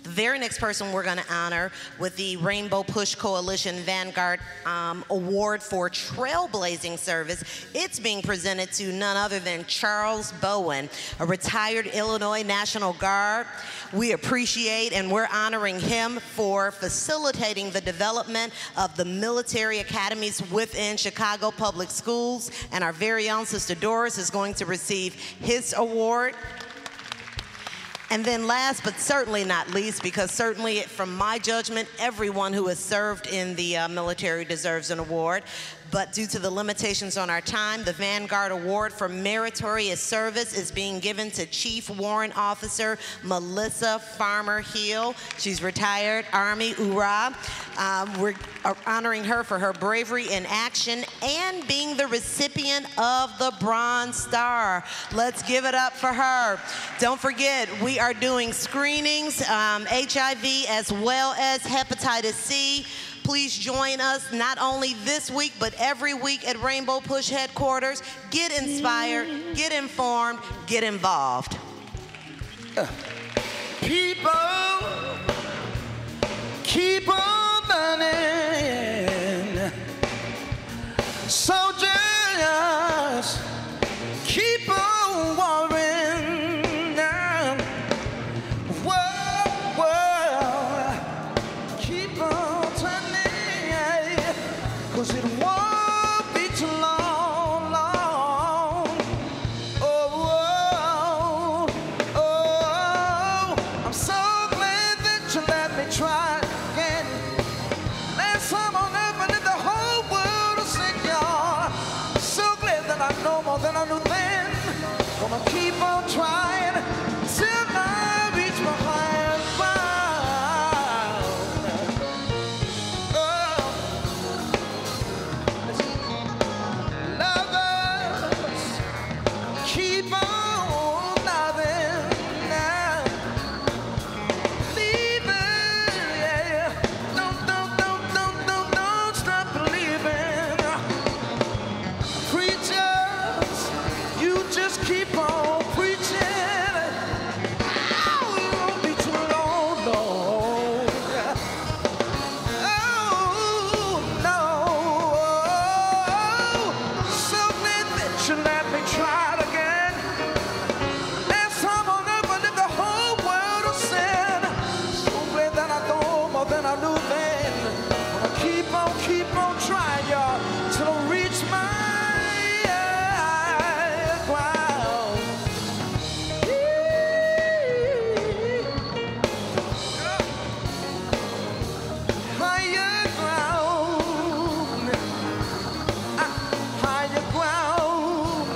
The very next person we're going to honor with the Rainbow Push Coalition Vanguard Award for Trailblazing Service, it's being presented to none other than Charles Bowen, a retired Illinois National Guard. We appreciate and we're honoring him for facilitating the development of the military academies within Chicago Public Schools, and our very own Sister Doris is going to receive his award. And then last but certainly not least, because certainly from my judgment, everyone who has served in the military deserves an award. But due to the limitations on our time, the Vanguard Award for Meritorious Service is being given to Chief Warrant Officer Melissa Farmer Hill. She's retired Army, hoorah. We're honoring her for her bravery in action and being the recipient of the Bronze Star. Let's give it up for her. Don't forget, we are doing screenings, HIV as well as hepatitis C. Please join us not only this week, but every week at Rainbow Push headquarters. Get inspired, get informed, get involved. People, keep on burning. Soldiers, keep on warring down. World, keep on turning, 'cause it won't be too long, long. Oh, I'm so glad that you let me try again. Last time on earth, and the whole world will sing, y'all. So glad that I know more than I knew then. Gonna keep on trying till I reach my higher ground. Lovers, keep on loving now. Leaving, yeah. Don't stop believing. Preachers, you just keep on preaching. Oh, it won't be too long, no. Oh, no. So glad that you let me try it again. Last time on earth, I lived the whole world of sin. So glad that I know more than I knew then. Gonna keep on trying, y'all, till I reach my ground. Higher ground, higher ground.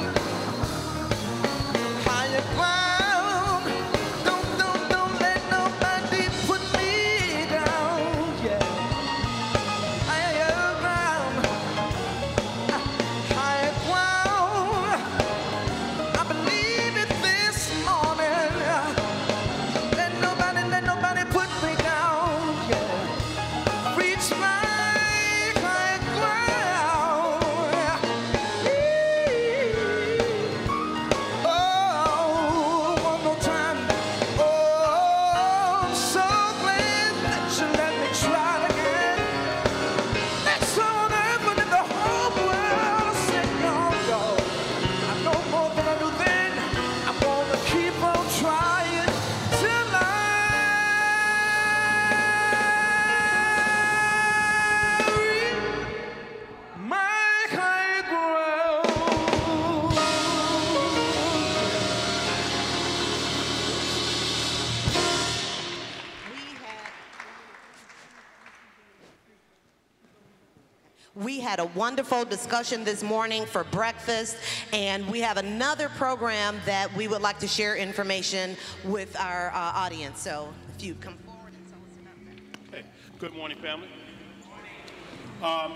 had a wonderful discussion this morning for breakfast, and we have another program that we would like to share information with our audience. So if you come forward and tell us about that. Hey, good morning, family.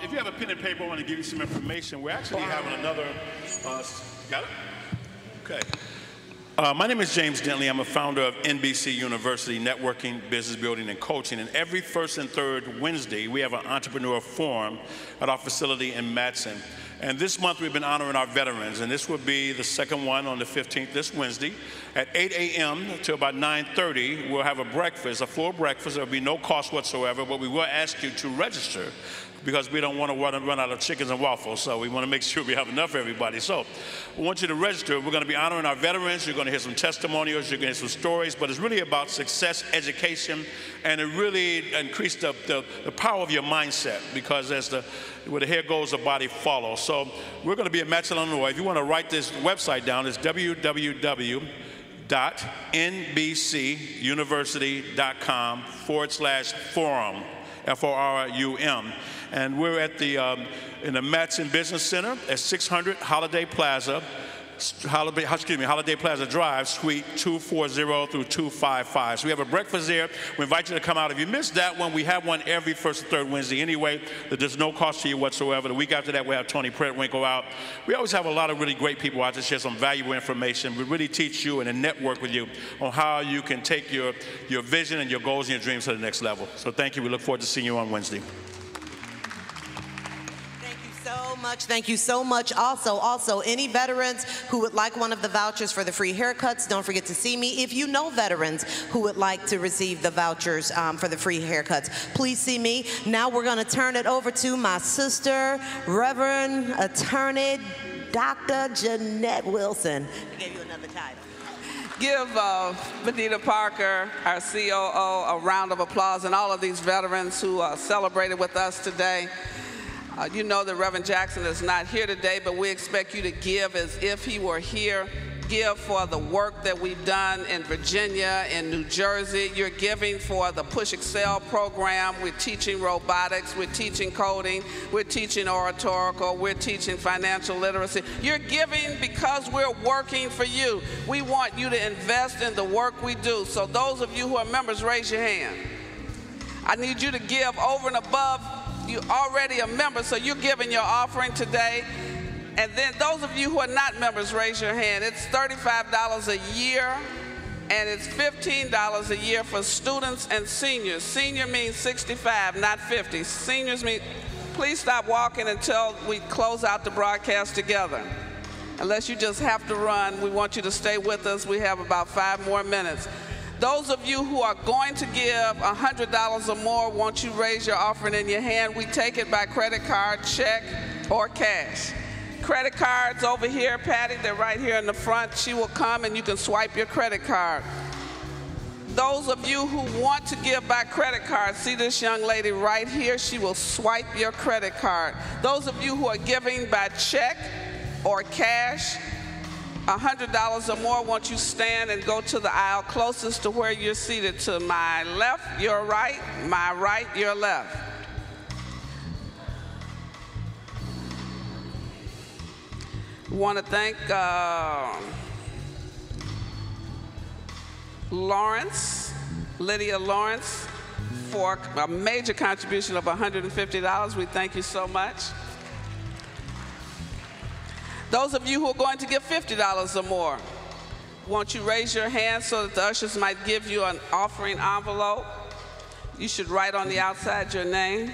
If you have a pen and paper, I want to give you some information. We're actually having another, got it? Okay. My name is James Dentley. I'm a founder of NBC University Networking, Business Building, and Coaching. And every first and third Wednesday, we have an entrepreneur forum at our facility in Matson. And this month, we've been honoring our veterans. And this will be the second one on the 15th, this Wednesday. At 8 a.m. to about 9:30, we'll have a breakfast, a full breakfast. There will be no cost whatsoever, but we will ask you to register because we don't want to run out of chickens and waffles. So we want to make sure we have enough for everybody. So we want you to register. We're going to be honoring our veterans. You're going to hear some testimonials. You're going to hear some stories. But it's really about success, education, and it really increased the power of your mindset, because where the hair goes, the body follows. So we're going to be at Matson, Illinois. If you want to write this website down, it's www.nbcuniversity.com/forum, F-O-R-U-M. And we're at in the Matson Business Center at 600 Holiday Plaza Drive, Suite 240 through 255. So we have a breakfast there. We invite you to come out. If you missed that one, we have one every first and third Wednesday anyway. There's no cost to you whatsoever. The week after that, we have Tony Predwinkle out. We always have a lot of really great people out to share some valuable information. We really teach you and network with you on how you can take your vision and your goals and your dreams to the next level. So thank you. We look forward to seeing you on Wednesday. Thank you so much. Also, any veterans who would like one of the vouchers for the free haircuts, don't forget to see me. If you know veterans who would like to receive the vouchers for the free haircuts, please see me. Now we're going to turn it over to my sister, Reverend Attorney Dr. Jeanette Wilson. I gave you another title. Give Benita Parker, our COO, a round of applause, and all of these veterans who celebrated with us today. You know that Reverend Jackson is not here today, but we expect you to give as if he were here. Give for the work that we've done in Virginia, in New Jersey. You're giving for the Push Excel program. We're teaching robotics. We're teaching coding. We're teaching oratorical. We're teaching financial literacy. You're giving because we're working for you. We want you to invest in the work we do. So those of you who are members, raise your hand. I need you to give over and above. You're already a member, so you're giving your offering today. And then those of you who are not members, raise your hand. It's $35 a year, and it's $15 a year for students and seniors. Senior means 65, not 50. Seniors mean, please stop walking until we close out the broadcast together. Unless you just have to run, we want you to stay with us. We have about 5 more minutes. Those of you who are going to give $100 or more, won't you raise your offering in your hand? We take it by credit card, check, or cash. Credit cards over here, Patty, they're right here in the front. She will come and you can swipe your credit card. Those of you who want to give by credit card, see this young lady right here, she will swipe your credit card. Those of you who are giving by check or cash, $100 or more, won't you stand and go to the aisle closest to where you're seated, to my left, your right, my right, your left. We want to thank Lydia Lawrence, for a major contribution of $150. We thank you so much. Those of you who are going to give $50 or more, won't you raise your hand so that the ushers might give you an offering envelope? You should write on the outside your name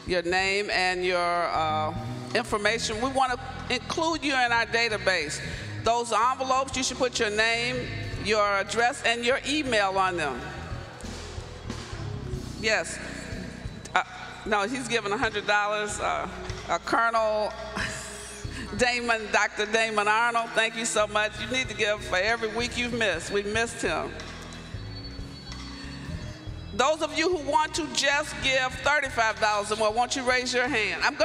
and your information. We want to include you in our database. Those envelopes, you should put your name, your address, and your email on them. Yes. No, he's giving $100. Colonel Damon, Dr. Damon Arnold, thank you so much. You need to give for every week you've missed. We've missed him. Those of you who want to just give $35 or more, won't you raise your hand? I'm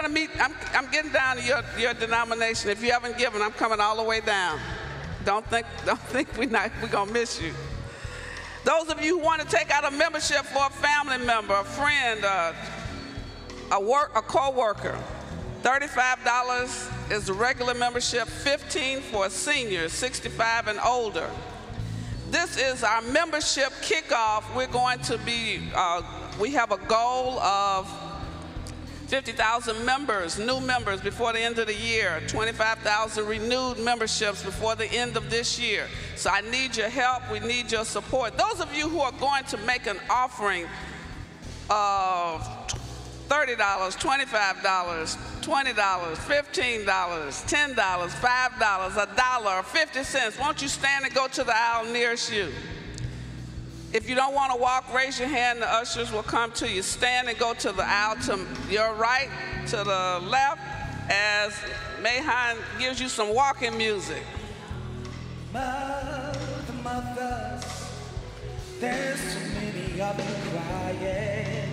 getting down to your denomination. If you haven't given, I'm coming all the way down. Don't think we're gonna miss you. Those of you who want to take out a membership for a family member, a friend, a co-worker. $35 is the regular membership, $15 for seniors, 65 and older. This is our membership kickoff. We're going to be, we have a goal of 50,000 members, new members before the end of the year, 25,000 renewed memberships before the end of this year. So I need your help, we need your support. Those of you who are going to make an offering of $30, $25, $20, $15, $10, $5, $1, 50 cents, won't you stand and go to the aisle nearest you? If you don't want to walk, raise your hand, the ushers will come to you. Stand and go to the aisle to your right, to the left, as Mayhan gives you some walking music. Mothers, there's so many of them crying.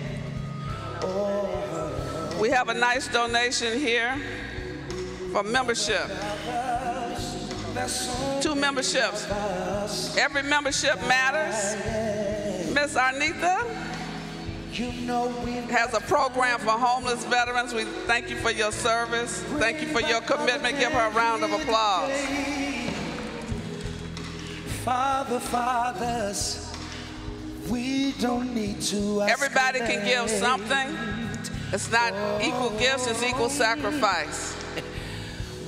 Oh. We have a nice donation here for membership. 2 memberships. Every membership matters. Miss Arnitha has a program for homeless veterans. We thank you for your service. Thank you for your commitment. Give her a round of applause. Fathers, we don't need to ask. Everybody can give something. It's not equal gifts, it's equal sacrifice.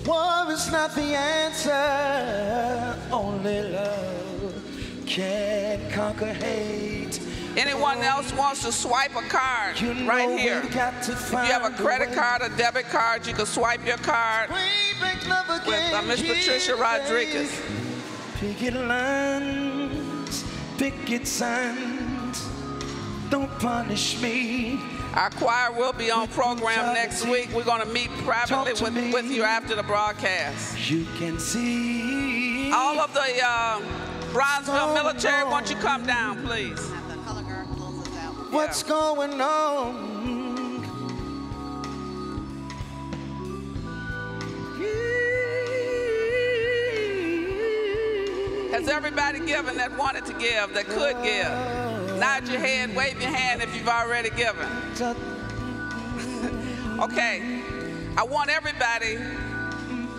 War is not the answer, only love can conquer hate. Anyone else wants to swipe a card right here. If you have a credit card or debit card, you can swipe your card with Miss Patricia Rodriguez. Picket lines, picket signs, don't punish me. Our choir will be on program next week. We're going to meet privately with you after the broadcast. You can see all of the Bronzeville military, won't you come down, please? What's going on? Has everybody given that wanted to give, that could give? Nod your head, wave your hand if you've already given. Okay, I want everybody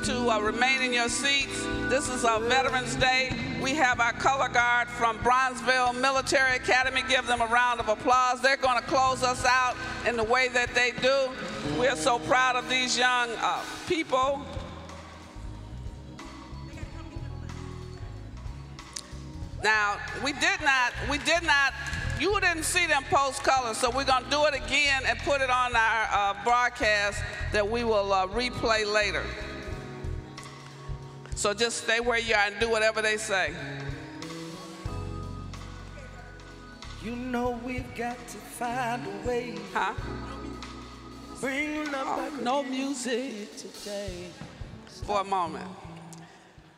to remain in your seats. This is our Veterans Day. We have our color guard from Bronzeville Military Academy. Give them a round of applause. They're going to close us out in the way that they do. We're so proud of these young people. Now, you didn't see them post colors, so we're gonna do it again and put it on our broadcast that we will replay later. So just stay where you are and do whatever they say. You know we've got to find a way. Huh? Bring love no music today. For a moment.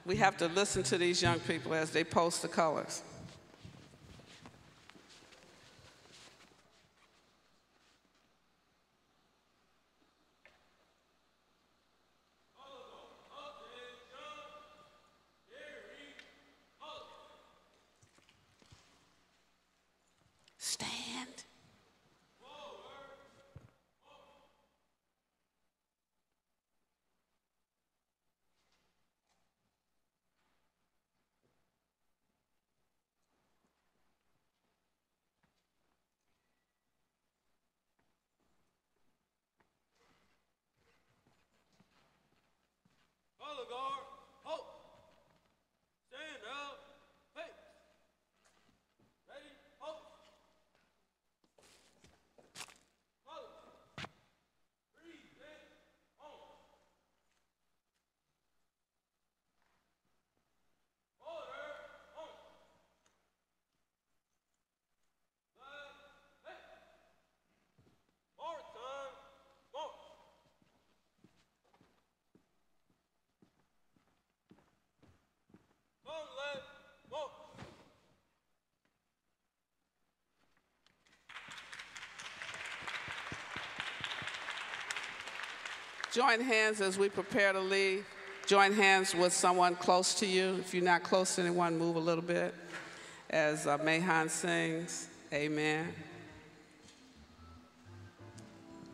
We have to listen to these young people as they post the colors. Stand. Color guard, halt. Stand up, face. Ready, halt. Color. Breathe in, on. Order, on. Left, hey. Mark time, march. Join hands as we prepare to leave. Join hands with someone close to you. If you're not close to anyone, move a little bit. As Mayhan sings, amen.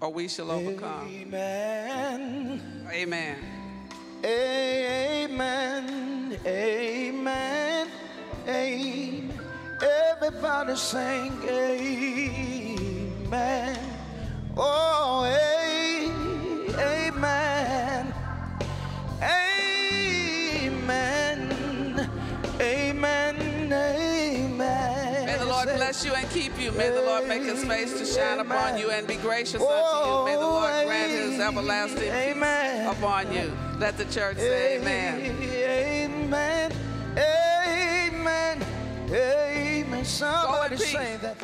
or we shall overcome. Amen. Amen. Amen. Amen. Amen. Everybody sing amen. Oh, amen. Amen. Amen. Amen. May the Lord bless you and keep you. May the Lord make his face to shine upon you and be gracious unto you. May the Lord grant his everlasting peace upon you. Let the church say amen. Amen. Amen. Amen. Somebody say that.